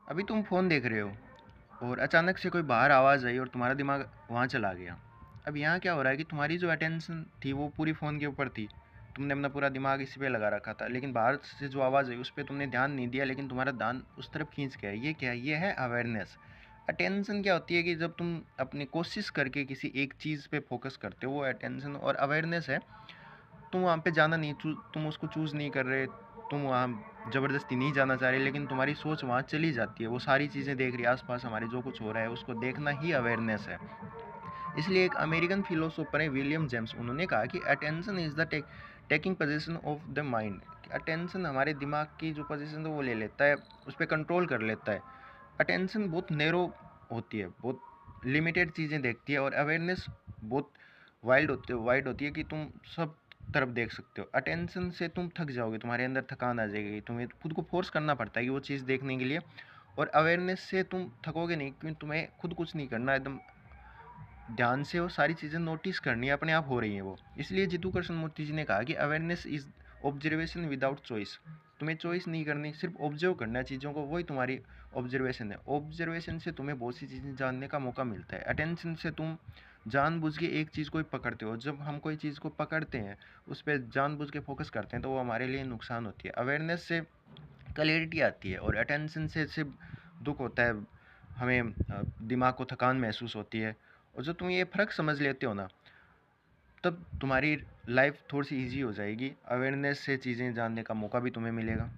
अभी तुम फ़ोन देख रहे हो और अचानक से कोई बाहर आवाज़ आई और तुम्हारा दिमाग वहाँ चला गया। अब यहाँ क्या हो रहा है कि तुम्हारी जो अटेंशन थी वो पूरी फ़ोन के ऊपर थी। तुमने अपना पूरा दिमाग इसी पे लगा रखा था, लेकिन बाहर से जो आवाज़ आई उस पे तुमने ध्यान नहीं दिया, लेकिन तुम्हारा ध्यान उस तरफ खींच गया। ये क्या है? ये है अवेयरनेस। अटेंशन क्या होती है कि जब तुम अपनी कोशिश करके किसी एक चीज़ पे फ़ोकस करते हो, वो अटेंशन। और अवेयरनेस है, तुम वहाँ पे जाना नहीं, तुम उसको चूज़ नहीं कर रहे, तुम वहाँ ज़बरदस्ती नहीं जाना चाह रहे, लेकिन तुम्हारी सोच वहाँ चली जाती है। वो सारी चीज़ें देख रही है आस-पास हमारे, जो कुछ हो रहा है उसको देखना ही अवेयरनेस है। इसलिए एक अमेरिकन फिलोसोफर है विलियम जेम्स, उन्होंने कहा कि attention is the taking position of the mind. Attention हमारे दिमाग की जो पोजीशन है वो ले लेता है, उस पर कंट्रोल कर लेता है। अटेंशन बहुत नैरो होती है, बहुत लिमिटेड चीज़ें देखती है, और अवेयरनेस बहुत वाइड होती है कि तुम सब तरफ देख सकते हो। अटेंशन से तुम थक जाओगे, तुम्हारे अंदर थकान आ जाएगी, तुम्हें खुद को फोर्स करना पड़ता है कि वो चीज़ देखने के लिए। और अवेयरनेस से तुम थकोगे नहीं, क्योंकि तुम्हें खुद कुछ नहीं करना, एकदम ध्यान से वो सारी चीज़ें नोटिस करनी है, अपने आप हो रही हैं वो। इसलिए जितू कृष्णमूर्ति जी ने कहा कि awareness is observation without choice. तुम्हें चॉइस नहीं करनी, सिर्फ ऑब्जर्व करना है चीज़ों को, वही तुम्हारी ऑब्जर्वेशन है। ऑब्जर्वेशन से तुम्हें बहुत सी चीज़ें जानने का मौका मिलता है। अटेंशन से तुम जानबूझ के एक चीज़ को ही पकड़ते हो। जब हम कोई चीज़ को पकड़ते हैं, उस पर जानबूझ के फोकस करते हैं, तो वो हमारे लिए नुकसान होती है। अवेयरनेस से क्लैरिटी आती है, और अटेंशन से सिर्फ दुख होता है, हमें दिमाग को थकान महसूस होती है। और जब तुम ये फ़र्क समझ लेते हो ना, तब तुम्हारी लाइफ थोड़ी सी ईजी हो जाएगी। अवेयरनेस से चीज़ें जानने का मौका भी तुम्हें मिलेगा।